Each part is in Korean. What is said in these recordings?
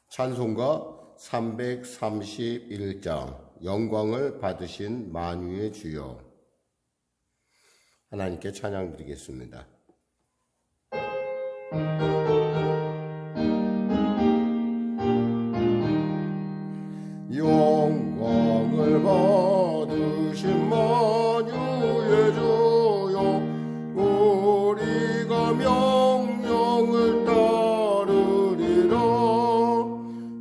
찬송가 331장 영광을 받으신 만유의 주여. 하나님께 찬양 드리겠습니다. 영광을 받으신 만유의 주여, 우리가 명령을 따르리라.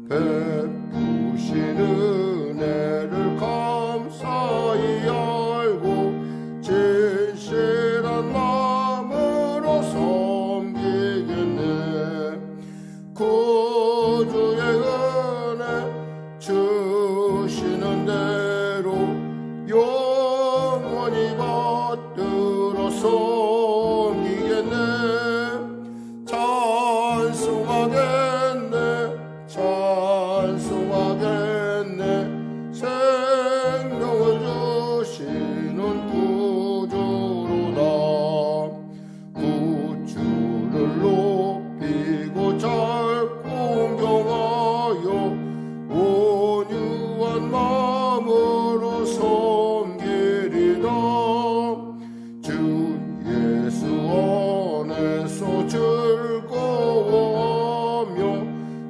베푸신 은혜를 감사히 알고 진실한 마음으로 섬기겠네. 구주의 은혜 주시는 대로 영원히 받들어 섬기겠네. 찬송하겠네. 생명을 주시는 구주로다. 구주를 높이고 잘 공경하여 온유한 마음으로 섬기리라. 주 예수 안에서 즐거워하며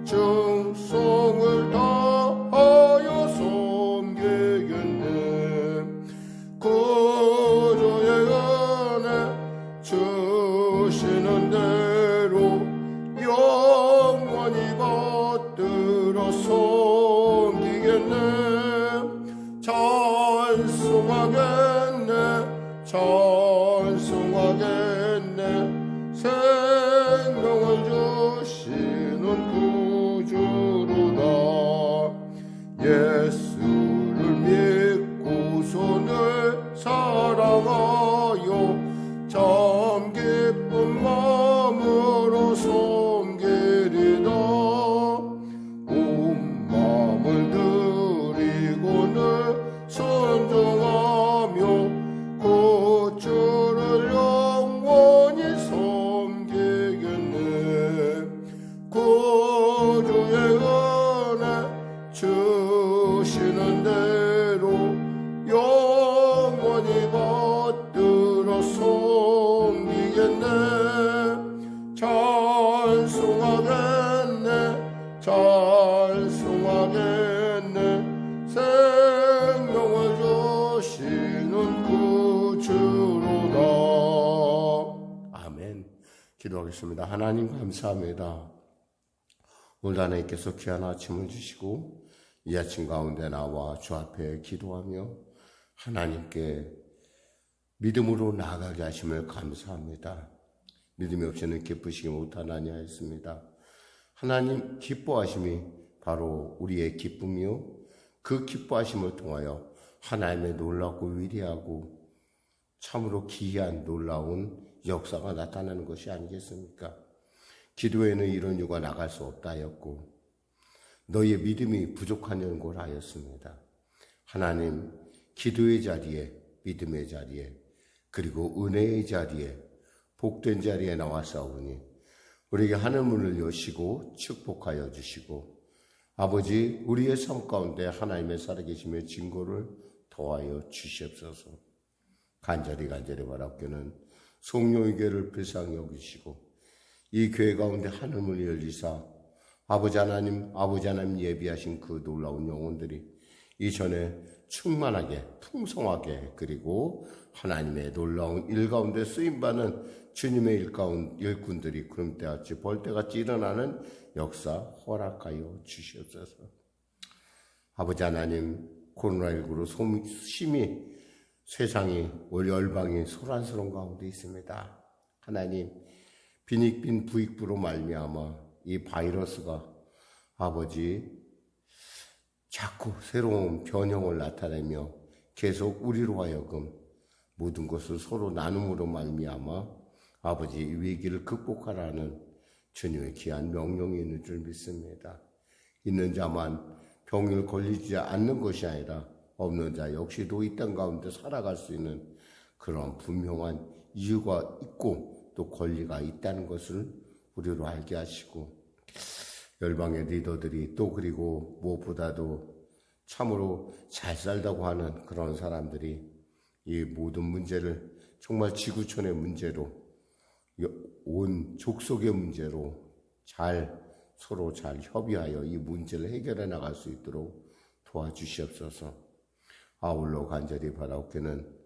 정성을 다하여 섬기겠네. 구주의 은혜 주시는 대로 영원히 받들어 섬기겠네. 찬송하겠네. 생명을 주시는 구주로다. 예수를 믿고 손을 사랑하여 참 기쁜 마음으로 섬기리라. 온 마음을 드리고 늘 순종하며 구주를 영원히 섬기겠네. 구주의 은혜 주시는 대로 영원히 받들어 섬기겠네. 찬송하겠네. 생명을 주시는 구주로다. 아멘. 기도하겠습니다. 하나님 감사합니다. 오늘 하나님께서 귀한 아침을 주시고 이 아침 가운데 나와 주 앞에 기도하며 하나님께 믿음으로 나아가게 하심을 감사합니다. 믿음이 없이는 기쁘시기 못하나니 하였습니다. 하나님 기뻐하심이 바로 우리의 기쁨이요, 그 기뻐하심을 통하여 하나님의 놀랍고 위대하고 참으로 기이한 놀라운 역사가 나타나는 것이 아니겠습니까? 기도에는 이런 이유가 나갈 수 없다 하였고 너희의 믿음이 부족하냐는 걸 하였습니다. 하나님, 기도의 자리에, 믿음의 자리에, 그리고 은혜의 자리에, 복된 자리에 나와싸우니 우리에게 하늘문을 여시고 축복하여 주시고 아버지, 우리의 삶 가운데 하나님의 살아계심의 증거를 더하여 주시옵소서. 간절히 바랍기는 성령의 교회를 불쌍히 여기시고 이 교회 가운데 하늘문을 열리사 아버지 하나님 예비하신 그 놀라운 영혼들이 이전에 충만하게 풍성하게, 그리고 하나님의 놀라운 일 가운데 쓰임받는 주님의 일꾼들이 구름대같이 벌떼같이 일어나는 역사 허락하여 주시옵소서. 아버지 하나님, 코로나19로 심히 세상이, 우리 열방이 소란스러운 가운데 있습니다. 하나님, 빈익빈 부익부로 말미암아 이 바이러스가 아버지 자꾸 새로운 변형을 나타내며 계속 우리로 하여금 모든 것을 서로 나눔으로 말미암아 아버지 이 위기를 극복하라는 주님의 귀한 명령이 있는 줄 믿습니다. 있는 자만 병을 걸리지 않는 것이 아니라 없는 자 역시도 이 땅 가운데 살아갈 수 있는 그런 분명한 이유가 있고 또 권리가 있다는 것을 우리로 알게 하시고, 열방의 리더들이 또 그리고 무엇보다도 참으로 잘 살다고 하는 그런 사람들이 이 모든 문제를 정말 지구촌의 문제로, 온 족속의 문제로 서로 잘 협의하여 이 문제를 해결해 나갈 수 있도록 도와주시옵소서. 아울러 간절히 바라옵기는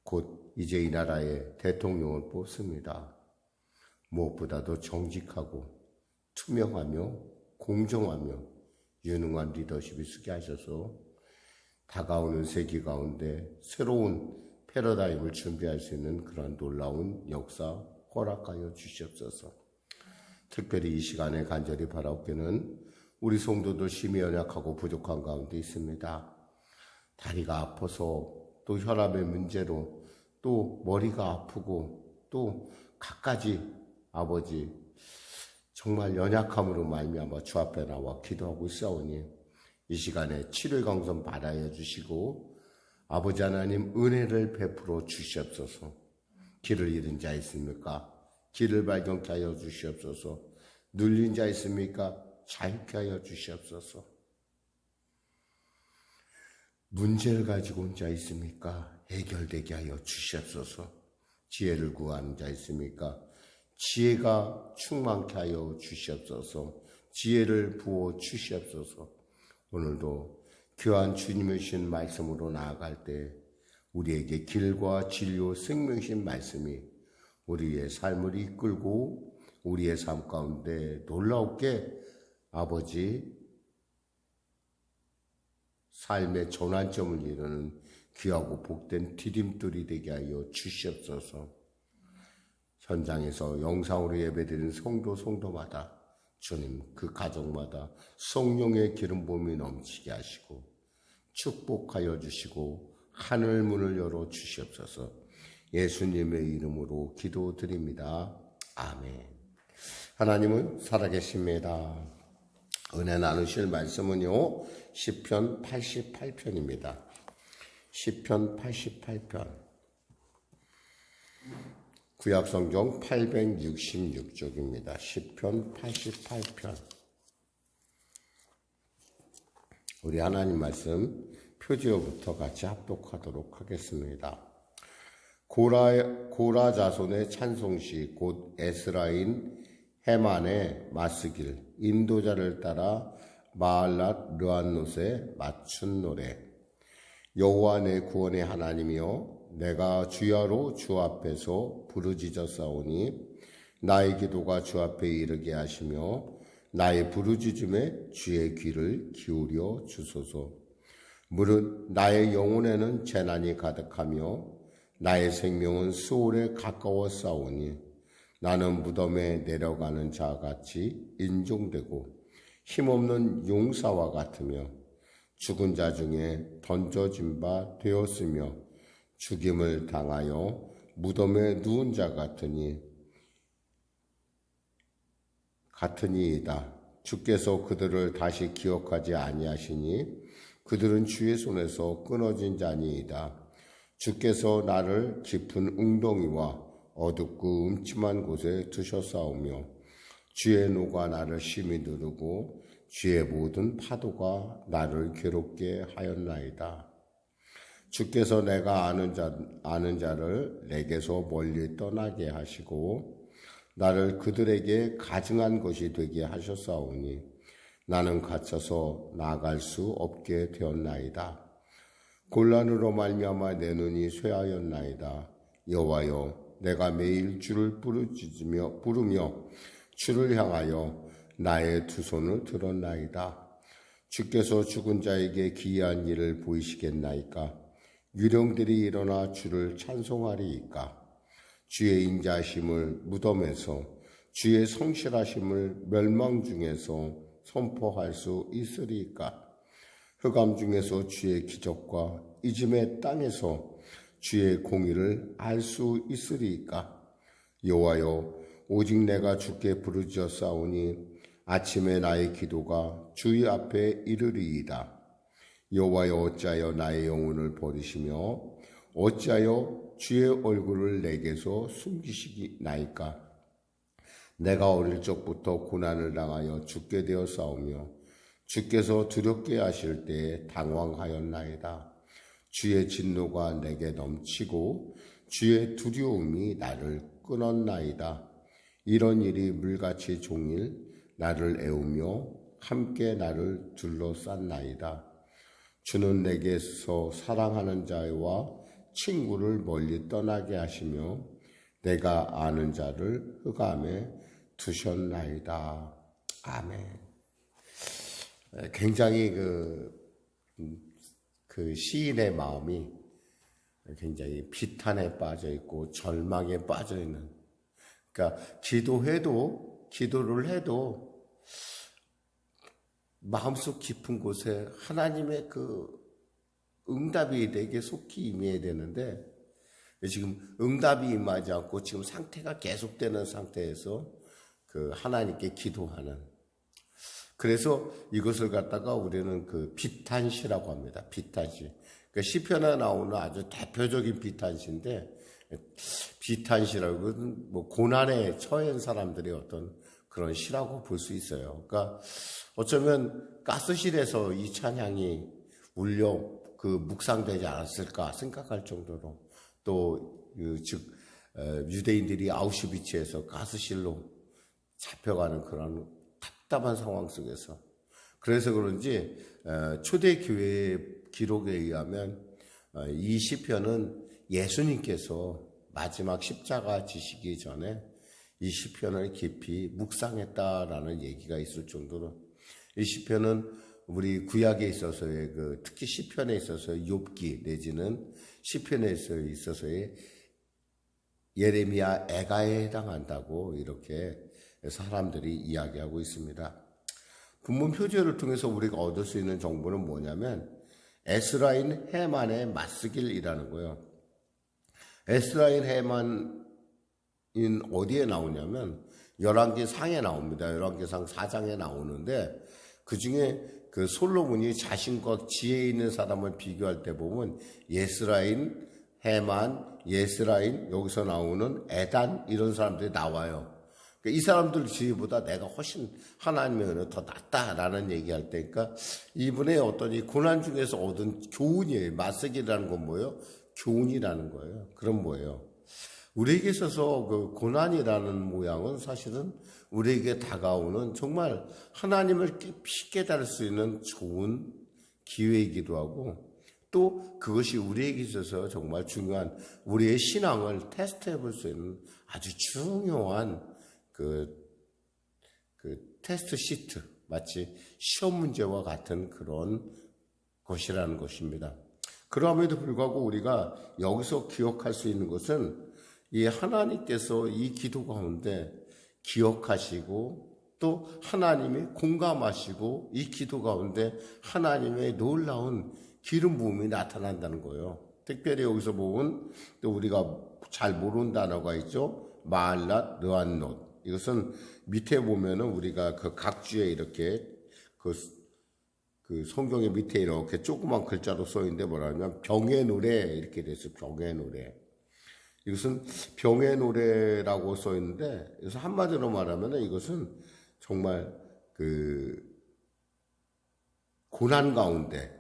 곧 이제 이 나라의 대통령을 뽑습니다. 무엇보다도 정직하고 투명하며 공정하며 유능한 리더십이 쓰게 하셔서 다가오는 세기 가운데 새로운 패러다임을 준비할 수 있는 그런 놀라운 역사 허락하여 주시옵소서. 특별히 이 시간에 간절히 바라옵기는 우리 성도들 심히 연약하고 부족한 가운데 있습니다. 다리가 아파서 또 혈압의 문제로 또 머리가 아프고 또 갖가지 아버지 정말 연약함으로 말미암아 주 앞에 나와 기도하고 있사오니 이 시간에 치료의 강선 받아야 주시고 아버지 하나님 은혜를 베풀어 주시옵소서. 길을 잃은 자 있습니까? 길을 발견케 하여 주시옵소서. 눌린 자 있습니까? 자유케 하여 주시옵소서. 문제를 가지고 온 자 있습니까? 해결되게 하여 주시옵소서. 지혜를 구하는 자 있습니까? 지혜가 충만케 하여 주시옵소서. 지혜를 부어 주시옵소서. 오늘도 귀한 주님의 주신 말씀으로 나아갈 때 우리에게 길과 진료 생명이신 말씀이 우리의 삶을 이끌고 우리의 삶 가운데 놀라웠게 아버지 삶의 전환점을 이루는 귀하고 복된 디딤돌이 되게 하여 주시옵소서. 현장에서 영상으로 예배드리는 성도마다 주님 그 가정마다 성령의 기름 부음이 넘치게 하시고 축복하여 주시고 하늘 문을 열어 주시옵소서. 예수님의 이름으로 기도드립니다. 아멘. 하나님은 살아계십니다. 은혜 나누실 말씀은요, 시편 88편입니다. 시편 88편. 구약성경 866쪽입니다. 시편 88편. 우리 하나님 말씀 표지어부터 같이 합독하도록 하겠습니다. 고라 자손의 찬송시 곧 에스라인 헤만의 마스길 인도자를 따라 마알랏 르안노스에 맞춘 노래. 여호와 내 구원의 하나님이여 내가 주야로 주 앞에서 부르짖었사오니 나의 기도가 주 앞에 이르게 하시며 나의 부르짖음에 주의 귀를 기울여 주소서. 무릇 나의 영혼에는 재난이 가득하며 나의 생명은 수월에 가까웠사오니 나는 무덤에 내려가는 자같이 인종되고 힘없는 용사와 같으며 죽은 자 중에 던져진 바 되었으며 죽임을 당하여 무덤에 누운 자 같으니이다. 주께서 그들을 다시 기억하지 아니하시니 그들은 주의 손에서 끊어진 자니이다. 주께서 나를 깊은 웅덩이와 어둡고 음침한 곳에 두셨사오며 주의 노가 나를 심히 누르고 주의 모든 파도가 나를 괴롭게 하였나이다. 주께서 내가 아는 자를 내게서 멀리 떠나게 하시고 나를 그들에게 가증한 것이 되게 하셨사오니 나는 갇혀서 나아갈 수 없게 되었나이다. 곤란으로 말미암아 내 눈이 쇠하였나이다. 여호와여 내가 매일 주를 부르며 주를 향하여 나의 두 손을 들었나이다. 주께서 죽은 자에게 기이한 일을 보이시겠나이까? 유령들이 일어나 주를 찬송하리이까? 주의 인자하심을 무덤에서 주의 성실하심을 멸망 중에서 선포할 수 있으리이까? 흑암 중에서 주의 기적과 이즘의 땅에서 주의 공의를 알 수 있으리이까? 여호와여 오직 내가 주께 부르짖었사오니 아침에 나의 기도가 주의 앞에 이르리이다. 여호와여 어찌하여 나의 영혼을 버리시며 어찌하여 주의 얼굴을 내게서 숨기시나이까? 내가 어릴 적부터 고난을 당하여 죽게 되었사오며 주께서 두렵게 하실 때에 당황하였나이다. 주의 진노가 내게 넘치고 주의 두려움이 나를 끊었나이다. 이런 일이 물같이 종일 나를 애우며 함께 나를 둘러쌌나이다. 주는 내게서 사랑하는 자와 친구를 멀리 떠나게 하시며 내가 아는 자를 흑암에 두셨나이다. 아멘. 굉장히 그 시인의 마음이 굉장히 비탄에 빠져 있고 절망에 빠져 있는, 그러니까 기도를 해도 마음속 깊은 곳에 하나님의 그 응답이 내게 속히 임해야 되는데 지금 응답이 임하지 않고 지금 상태가 계속되는 상태에서 그 하나님께 기도하는, 그래서 이것을 갖다가 우리는 그 비탄시라고 합니다. 비탄시. 그러니까 시편에 나오는 아주 대표적인 비탄시인데, 비탄시라고는 뭐 고난에 처한 사람들의 어떤 그런 시라고 볼 수 있어요. 그러니까 어쩌면 가스실에서 이 찬양이 울려 그 묵상되지 않았을까 생각할 정도로, 또 즉 유대인들이 아우슈비츠에서 가스실로 잡혀가는 그런 답답한 상황 속에서, 그래서 그런지 초대교회의 기록에 의하면 이 시편은 예수님께서 마지막 십자가 지시기 전에 이 시편을 깊이 묵상했다라는 얘기가 있을 정도로, 이 시편은 우리 구약에 있어서의 특히 시편에 있어서의 욥기 내지는 시편에 있어서의 예레미야 애가에 해당한다고 이렇게 사람들이 이야기하고 있습니다. 본문 표제를 통해서 우리가 얻을 수 있는 정보는 뭐냐면 에스라인 해만의 맞쓰길이라는 거예요. 에스라인 해만인 어디에 나오냐면 열왕기상에 나옵니다. 열왕기상 4장에 나오는데, 그 중에 그 솔로몬이 자신과 지혜 있는 사람을 비교할 때 보면 예스라인, 해만, 예스라인, 여기서 나오는 에단, 이런 사람들이 나와요. 이 사람들 지혜보다 내가 훨씬 하나님의 은혜 더 낫다라는 얘기할 때니까 이분의 어떤 이 고난 중에서 얻은 교훈이에요. 맞쓰기라는 건 뭐예요? 교훈이라는 거예요. 그럼 뭐예요? 우리에게 있어서 그 고난이라는 모양은 사실은 우리에게 다가오는 정말 하나님을 깊이 깨달을 수 있는 좋은 기회이기도 하고, 또 그것이 우리에게 있어서 정말 중요한 우리의 신앙을 테스트해 볼 수 있는 아주 중요한 그 테스트 시트, 마치 시험 문제와 같은 그런 것이라는 것입니다. 그럼에도 불구하고 우리가 여기서 기억할 수 있는 것은 이 하나님께서 이 기도 가운데 기억하시고 또 하나님이 공감하시고 이 기도 가운데 하나님의 놀라운 기름 부음이 나타난다는 거예요. 특별히 여기서 보면 또 우리가 잘 모르는 단어가 있죠. 마알랏, 르안롯. 이것은 밑에 보면은 우리가 그 각주에 이렇게 그 성경의 밑에 이렇게 조그만 글자로 써 있는데 뭐라냐면 병의 노래 이렇게 됐어요. 병의 노래. 이것은 병의 노래라고 써 있는데, 그래서 한마디로 말하면 이것은 정말 그 고난 가운데,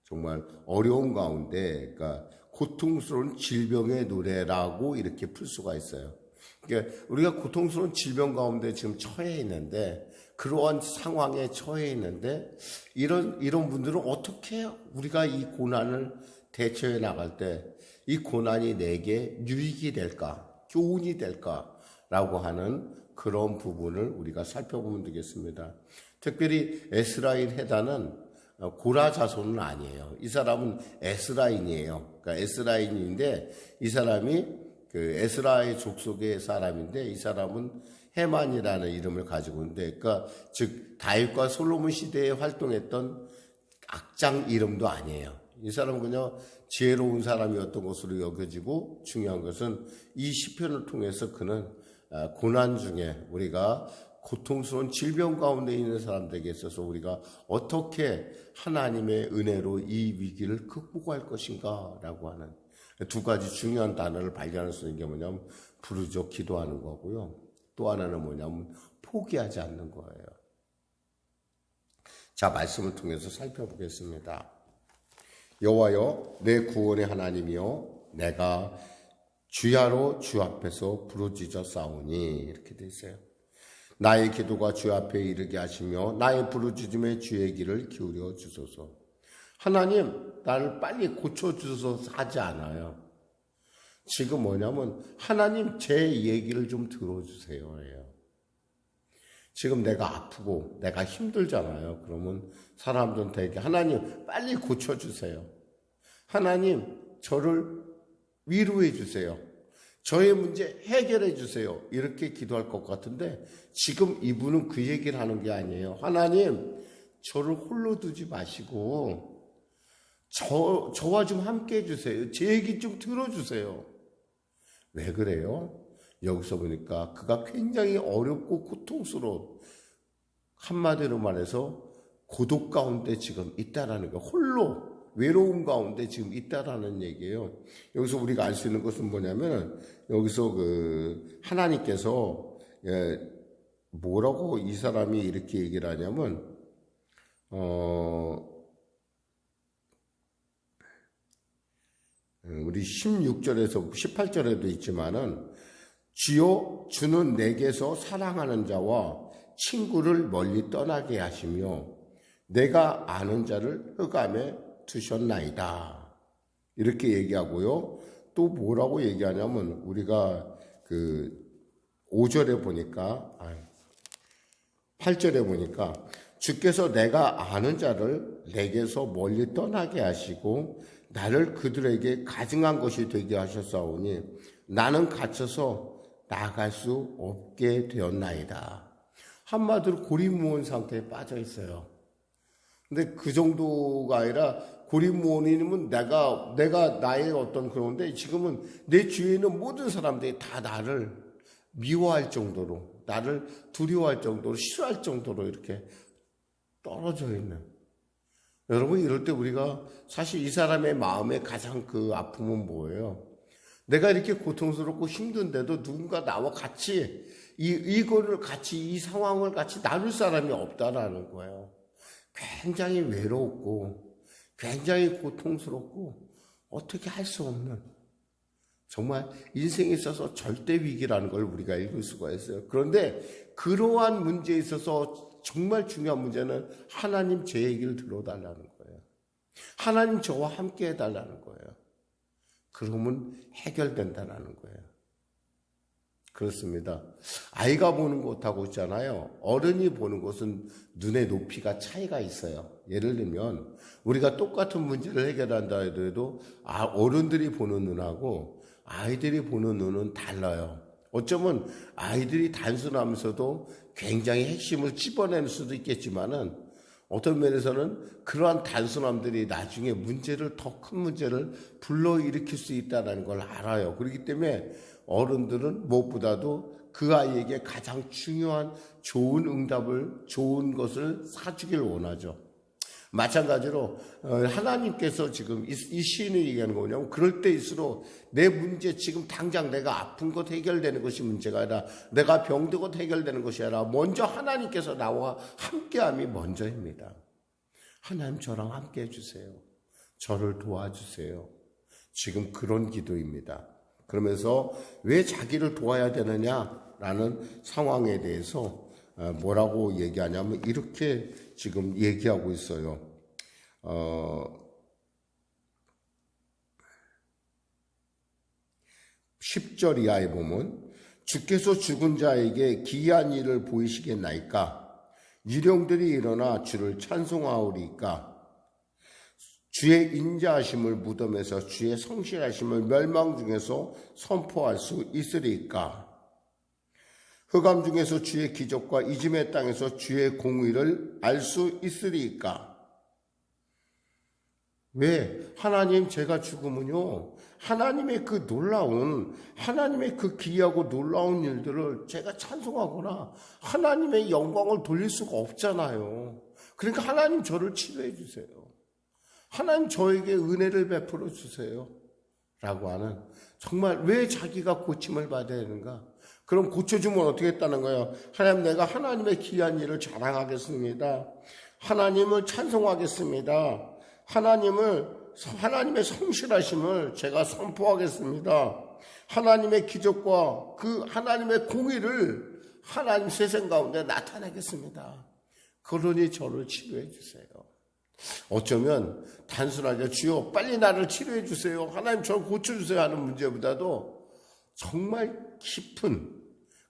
정말 어려움 가운데, 그러니까 고통스러운 질병의 노래라고 이렇게 풀 수가 있어요. 그러니까 우리가 고통스러운 질병 가운데 지금 처해 있는데, 그러한 상황에 처해 있는데, 이런 분들은 어떻게 우리가 이 고난을 대처해 나갈 때 이 고난이 내게 유익이 될까, 교훈이 될까라고 하는 그런 부분을 우리가 살펴보면 되겠습니다. 특별히 에스라인 헤단은 고라 자손은 아니에요. 이 사람은 에스라인이에요. 그러니까 에스라인인데 이 사람이 그 에스라의 족속의 사람인데, 이 사람은 해만이라는 이름을 가지고 있는데, 그러니까 즉 다윗과 솔로몬 시대에 활동했던 악장 이름도 아니에요. 이 사람은 그냥 지혜로운 사람이었던 것으로 여겨지고, 중요한 것은 이 시편을 통해서 그는 고난 중에 우리가 고통스러운 질병 가운데 있는 사람들에게 있어서 우리가 어떻게 하나님의 은혜로 이 위기를 극복할 것인가 라고 하는 두 가지 중요한 단어를 발견할 수 있는 게 뭐냐면 부르짖어 기도하는 거고요. 또 하나는 뭐냐면 포기하지 않는 거예요. 자, 말씀을 통해서 살펴보겠습니다. 여호와여 내 구원의 하나님이여 내가 주야로 주 앞에서 부르짖어 싸우니 이렇게 돼 있어요. 나의 기도가 주 앞에 이르게 하시며 나의 부르짖음에 주의 귀를 기울여 주소서. 하나님 나를 빨리 고쳐주소서 하지 않아요. 지금 뭐냐면 하나님 제 얘기를 좀 들어주세요 해요. 지금 내가 아프고 내가 힘들잖아요. 그러면 사람들한테 하나님 빨리 고쳐주세요. 하나님 저를 위로해 주세요. 저의 문제 해결해 주세요. 이렇게 기도할 것 같은데 지금 이분은 그 얘기를 하는 게 아니에요. 하나님 저를 홀로 두지 마시고 저와 좀 함께 해주세요. 제 얘기 좀 들어주세요. 왜 그래요? 여기서 보니까 그가 굉장히 어렵고 고통스러운, 한마디로 말해서 고독 가운데 지금 있다라는 거, 홀로 외로움 가운데 지금 있다라는 얘기예요. 여기서 우리가 알 수 있는 것은 뭐냐면 여기서 하나님께서 뭐라고 이 사람이 이렇게 얘기를 하냐면 우리 16절에서 18절에도 있지만은 주여 주는 내게서 사랑하는 자와 친구를 멀리 떠나게 하시며 내가 아는 자를 흑암에 두셨나이다. 이렇게 얘기하고요. 또 뭐라고 얘기하냐면 우리가 5절에 보니까 8절에 보니까 주께서 내가 아는 자를 내게서 멀리 떠나게 하시고 나를 그들에게 가증한 것이 되게 하셨사오니 나는 갇혀서 나갈 수 없게 되었나이다. 한마디로 고리무원 상태에 빠져 있어요. 근데 그 정도가 아니라 고리무원이면 내가 나의 어떤 그런데 지금은 내 주위에 있는 모든 사람들이 다 나를 미워할 정도로, 나를 두려워할 정도로, 싫어할 정도로 이렇게 떨어져 있는. 여러분, 이럴 때 우리가 사실 이 사람의 마음의 가장 그 아픔은 뭐예요? 내가 이렇게 고통스럽고 힘든데도 누군가 나와 같이 이거를 같이 이 상황을 같이 나눌 사람이 없다라는 거예요. 굉장히 외롭고 굉장히 고통스럽고 어떻게 할 수 없는, 정말 인생에 있어서 절대 위기라는 걸 우리가 읽을 수가 있어요. 그런데 그러한 문제에 있어서 정말 중요한 문제는 하나님 제 얘기를 들어달라는 거예요. 하나님 저와 함께 해달라는 거예요. 그러면 해결된다는 거예요. 그렇습니다. 아이가 보는 것하고 있잖아요. 어른이 보는 것은 눈의 높이가 차이가 있어요. 예를 들면 우리가 똑같은 문제를 해결한다 해도 어른들이 보는 눈하고 아이들이 보는 눈은 달라요. 어쩌면 아이들이 단순하면서도 굉장히 핵심을 찝어낼 수도 있겠지만은 어떤 면에서는 그러한 단순함들이 나중에 문제를, 더 큰 문제를 불러일으킬 수 있다는 걸 알아요. 그렇기 때문에 어른들은 무엇보다도 그 아이에게 가장 중요한 좋은 응답을, 좋은 것을 사주길 원하죠. 마찬가지로 하나님께서 지금 이 시인이 얘기하는 거냐면 그럴 때일수록 내 문제, 지금 당장 내가 아픈 것 해결되는 것이 문제가 아니라 내가 병든 것 해결되는 것이 아니라 먼저 하나님께서 나와 함께함이 먼저입니다. 하나님 저랑 함께 해주세요. 저를 도와주세요. 지금 그런 기도입니다. 그러면서 왜 자기를 도와야 되느냐라는 상황에 대해서 뭐라고 얘기하냐면 이렇게 지금 얘기하고 있어요. 10절 이하에 보면 주께서 죽은 자에게 기이한 일을 보이시겠나이까? 유령들이 일어나 주를 찬송하오리까? 주의 인자하심을 무덤에서 주의 성실하심을 멸망 중에서 선포할 수 있으리까? 흑암 중에서 주의 기적과 이짐의 땅에서 주의 공의를 알 수 있으리까? 왜? 하나님, 제가 죽으면요, 하나님의 그 놀라운, 하나님의 그 기이하고 놀라운 일들을 제가 찬송하거나 하나님의 영광을 돌릴 수가 없잖아요. 그러니까 하나님 저를 치료해 주세요. 하나님 저에게 은혜를 베풀어 주세요. 라고 하는, 정말 왜 자기가 고침을 받아야 되는가? 그럼 고쳐주면 어떻게 했다는 거예요? 하나님, 내가 하나님의 귀한 일을 자랑하겠습니다. 하나님을 찬송하겠습니다. 하나님의 성실하심을 제가 선포하겠습니다. 하나님의 기적과 그 하나님의 공의를 하나님 세상 가운데 나타내겠습니다. 그러니 저를 치료해 주세요. 어쩌면 단순하게 주여 빨리 나를 치료해 주세요, 하나님 저를 고쳐주세요 하는 문제보다도 정말 깊은,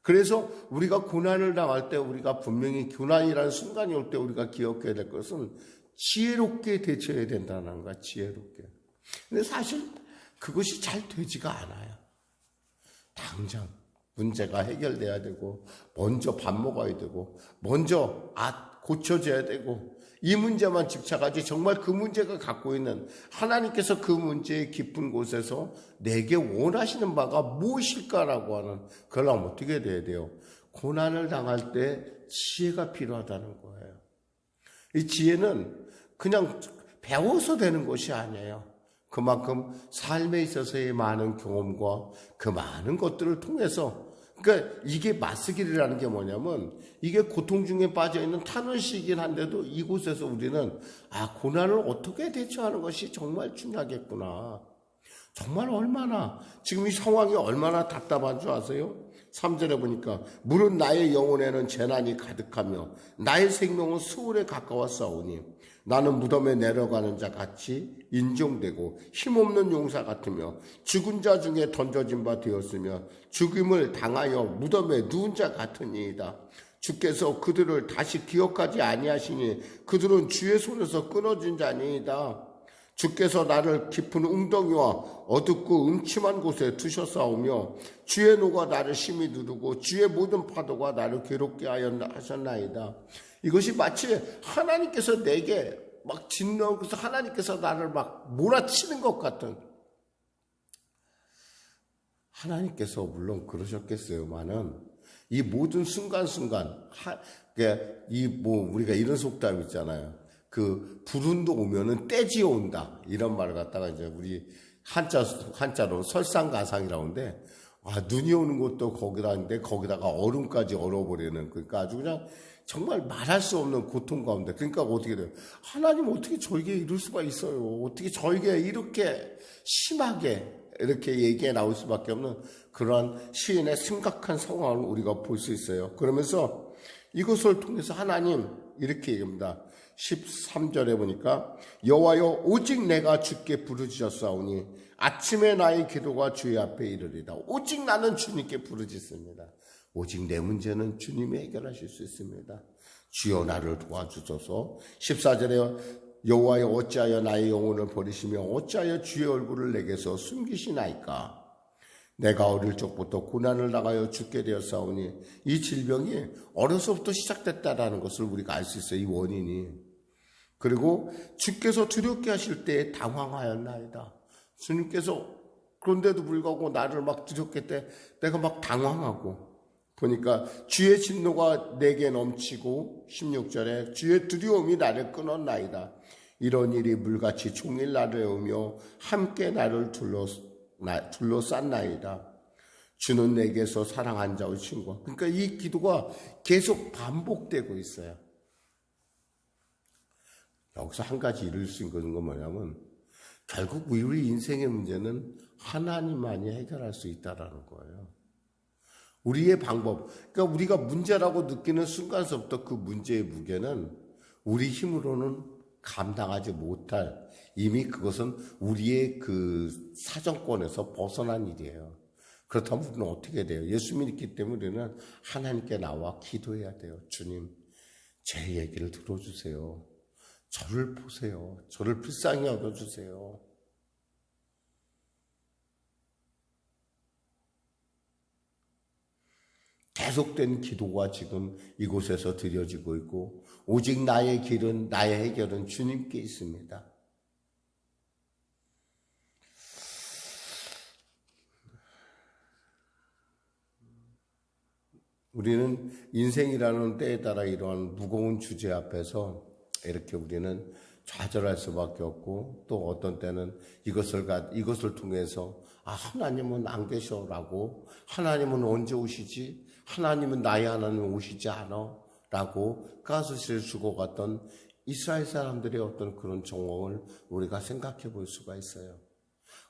그래서 우리가 고난을 당할 때, 우리가 분명히 고난이라는 순간이 올 때 우리가 기억해야 될 것은 지혜롭게 대처해야 된다는 거야. 지혜롭게. 근데 사실 그것이 잘 되지가 않아요. 당장 문제가 해결돼야 되고, 먼저 밥 먹어야 되고, 먼저 고쳐져야 되고, 이 문제만 집착하지 정말 그 문제가 갖고 있는 하나님께서 그 문제의 깊은 곳에서 내게 원하시는 바가 무엇일까라고 하는, 그러려면 어떻게 돼야 돼요? 고난을 당할 때 지혜가 필요하다는 거예요. 이 지혜는 그냥 배워서 되는 것이 아니에요. 그만큼 삶에 있어서의 많은 경험과 그 많은 것들을 통해서, 그러니까 이게 맞쓰기라는 게 뭐냐면, 이게 고통 중에 빠져있는 탄원시이긴 한데도 이곳에서 우리는 고난을 어떻게 대처하는 것이 정말 중요하겠구나. 정말 얼마나 지금 이 상황이 얼마나 답답한 줄 아세요? 3절에 보니까 물은 나의 영혼에는 재난이 가득하며 나의 생명은 수월에 가까웠사오니 나는 무덤에 내려가는 자 같이 인종되고 힘없는 용사 같으며 죽은 자 중에 던져진 바 되었으며 죽임을 당하여 무덤에 누운 자 같으니이다. 주께서 그들을 다시 기억하지 아니하시니 그들은 주의 손에서 끊어진 자니이다. 주께서 나를 깊은 웅덩이와 어둡고 음침한 곳에 두셨사오며 주의 노가 나를 심히 누르고 주의 모든 파도가 나를 괴롭게 하셨나이다. 이것이 마치 하나님께서 내게 막 짓누어서 하나님께서 나를 막 몰아치는 것 같은, 하나님께서 물론 그러셨겠어요만은 이 모든 순간순간 우리가 이런 속담 있잖아요. 그 불운도 오면은 떼지어 온다, 이런 말을 갖다가 이제 우리 한자로 설상가상이라고 하는데, 눈이 오는 것도 거기다인데 거기다가 얼음까지 얼어버리는, 그러니까 아주 그냥 정말 말할 수 없는 고통 가운데. 그러니까 어떻게 돼요? 하나님 어떻게 저에게 이럴 수가 있어요? 어떻게 저에게 이렇게 심하게 이렇게 얘기에 나올 수밖에 없는 그러한 시인의 심각한 상황을 우리가 볼 수 있어요. 그러면서 이것을 통해서 하나님 이렇게 얘기합니다. 13절에 보니까 여호와여 오직 내가 주께 부르짖었사오니 아침에 나의 기도가 주의 앞에 이르리다. 오직 나는 주님께 부르짖습니다. 오직 내 문제는 주님이 해결하실 수 있습니다. 주여 나를 도와주소서. 14절에 여호와여 어찌하여 나의 영혼을 버리시며 어찌하여 주의 얼굴을 내게서 숨기시나이까. 내가 어릴 적부터 고난을 당하여 죽게 되었사오니, 이 질병이 어려서부터 시작됐다라는 것을 우리가 알 수 있어요. 이 원인이. 그리고 주께서 두렵게 하실 때에 당황하였나이다. 주님께서 그런데도 불구하고 나를 막 두렵게 할 때 내가 막 당황하고, 보니까 주의 진노가 내게 넘치고 16절에 주의 두려움이 나를 끊었나이다. 이런 일이 물같이 종일 나를 오며 함께 나를 둘러쌌나이다. 주는 내게서 사랑한 자의 친구. 그러니까 이 기도가 계속 반복되고 있어요. 여기서 한 가지 이룰 수 있는 건 뭐냐면, 결국 우리 인생의 문제는 하나님만이 해결할 수 있다는 거예요. 우리의 방법, 그러니까 우리가 문제라고 느끼는 순간서부터 그 문제의 무게는 우리 힘으로는 감당하지 못할, 이미 그것은 우리의 그 사정권에서 벗어난 일이에요. 그렇다면 우리는 어떻게 돼요? 예수 믿기 때문에 우리는 하나님께 나와 기도해야 돼요. 주님, 제 얘기를 들어주세요. 저를 보세요. 저를 불쌍히 여겨주세요. 계속된 기도가 지금 이곳에서 드려지고 있고, 오직 나의 길은, 나의 해결은 주님께 있습니다. 우리는 인생이라는 때에 따라 이러한 무거운 주제 앞에서 이렇게 우리는 좌절할 수밖에 없고, 또 어떤 때는 이것을 통해서 하나님은 안 계셔라고, 하나님은 언제 오시지? 하나님은 나의 하나님 오시지 않아? 라고 가스실을 주고 갔던 이스라엘 사람들의 어떤 그런 정황을 우리가 생각해 볼 수가 있어요.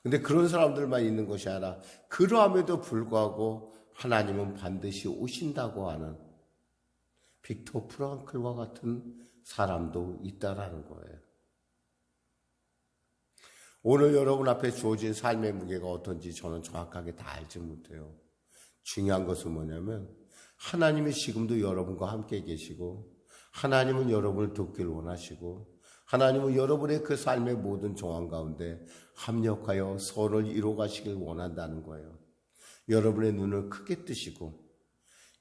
근데 그런 사람들만 있는 것이 아니라 그러함에도 불구하고 하나님은 반드시 오신다고 하는 빅터 프랑클과 같은 사람도 있다라는 거예요. 오늘 여러분 앞에 주어진 삶의 무게가 어떤지 저는 정확하게 다 알지 못해요. 중요한 것은 뭐냐면 하나님이 지금도 여러분과 함께 계시고, 하나님은 여러분을 돕길 원하시고, 하나님은 여러분의 그 삶의 모든 정황 가운데 합력하여 선을 이루어가시길 원한다는 거예요. 여러분의 눈을 크게 뜨시고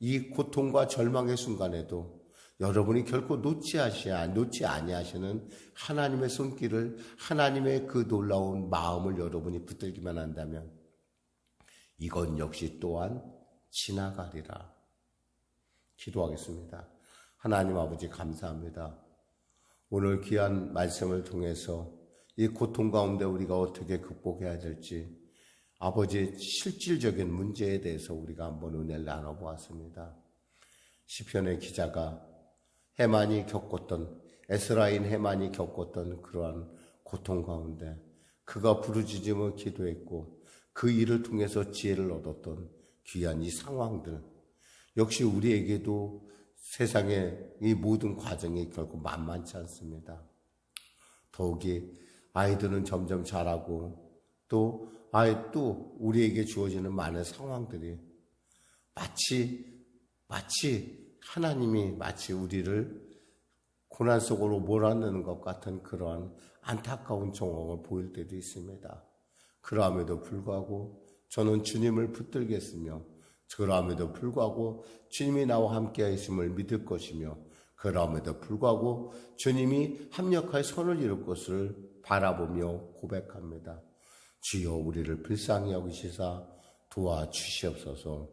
이 고통과 절망의 순간에도 여러분이 결코 놓지 아니하시는 하나님의 손길을, 하나님의 그 놀라운 마음을 여러분이 붙들기만 한다면 이건 역시 또한 지나가리라. 기도하겠습니다. 하나님 아버지 감사합니다. 오늘 귀한 말씀을 통해서 이 고통 가운데 우리가 어떻게 극복해야 될지 아버지의 실질적인 문제에 대해서 우리가 한번 은혜를 나눠보았습니다. 시편의 기자가 에스라인 해만이 겪었던 그러한 고통 가운데 그가 부르짖으며 기도했고 그 일을 통해서 지혜를 얻었던 귀한 이 상황들, 역시 우리에게도 세상의 이 모든 과정이 결코 만만치 않습니다. 더욱이 아이들은 점점 자라고 또 우리에게 주어지는 많은 상황들이 마치 하나님이 마치 우리를 고난 속으로 몰아넣는 것 같은 그러한 안타까운 정황을 보일 때도 있습니다. 그럼에도 불구하고 저는 주님을 붙들겠으며, 그럼에도 불구하고 주님이 나와 함께 하심을 믿을 것이며, 그럼에도 불구하고 주님이 합력하여 선을 이룰 것을 바라보며 고백합니다. 주여 우리를 불쌍히 여기시사 도와주시옵소서.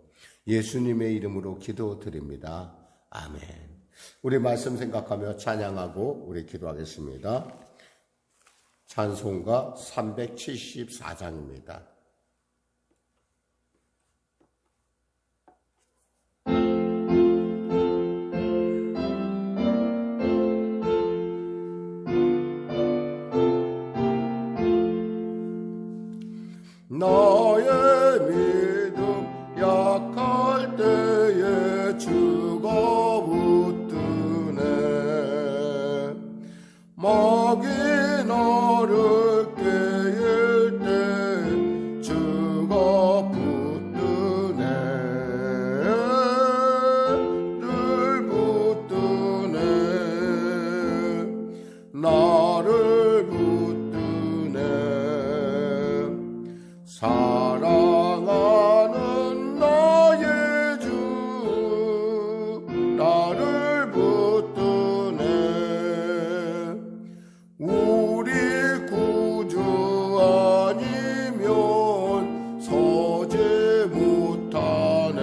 예수님의 이름으로 기도드립니다. 아멘. 우리 말씀 생각하며 찬양하고 우리 기도하겠습니다. 찬송가 374장입니다. 나의 믿음 약할 때에 주가 붙드네. 마귀 나를 깨일 때 주가 붙드네. 늘 붙드네. 나를 붙드네. 사랑하는 나의 주 나를 붙드네. 우리 구주 아니면 서지 못하네.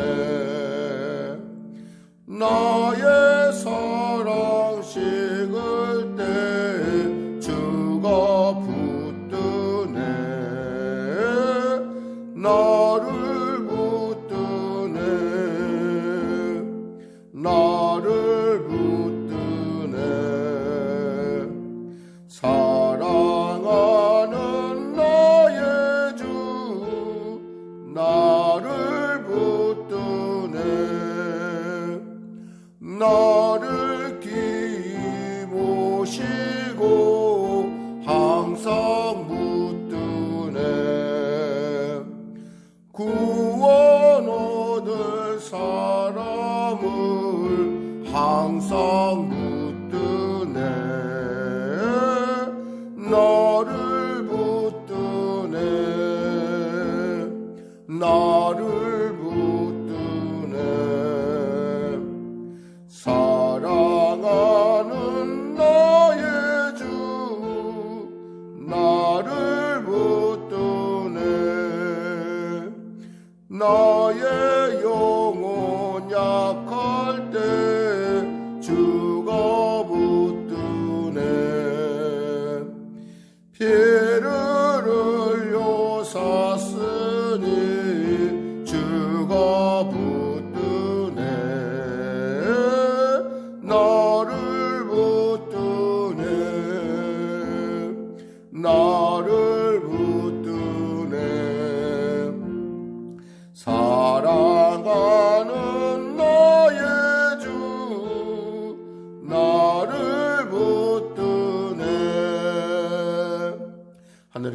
나의 사랑 식을 때 주가 붙드네. 나를 붙드네. 나를 붙드네. 사랑하는 나의 주 나를 붙드네. 나를 기모시고 항상 붙드네. 구원 얻을 사람을 항상 붙드네. 나를 붙드네. 나를 붙드네. 사랑하는 나의 주 나를 붙드네.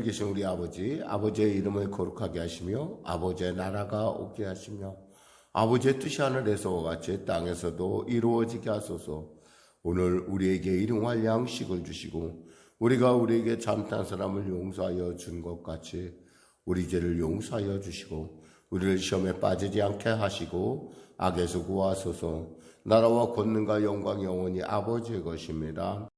하늘에 계신 우리 아버지, 아버지의 이름을 거룩하게 하시며 아버지의 나라가 오게 하시며 아버지의 뜻이 하늘에서와 같이 땅에서도 이루어지게 하소서. 오늘 우리에게 일용할 양식을 주시고 우리가 우리에게 잘못한 사람을 용서하여 준 것 같이 우리 죄를 용서하여 주시고 우리를 시험에 빠지지 않게 하시고 악에서 구하소서. 나라와 권능과 영광이 영원히 아버지의 것입니다.